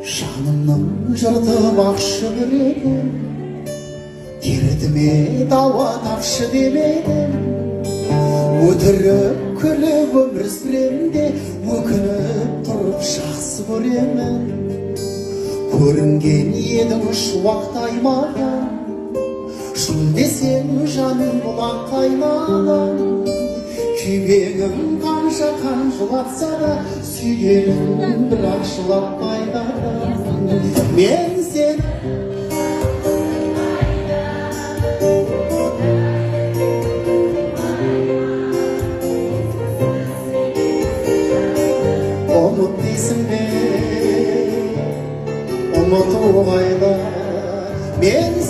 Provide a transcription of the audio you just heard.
Жанымның жыртып ақшы біредім, дертіме дауа тапшы демедім. Өтіріп күліп өмір сүремде, өкініп тұрып жақсы көремін. Көрінген едің шуақтай маған, шын десең жаным бұлақ қайнаған. Күйбегім қанша қан жылатса да, сүйгенім бірақ жылатпайды. Мен сен ұмыт дейсің бе, ұмыту қайда. Мен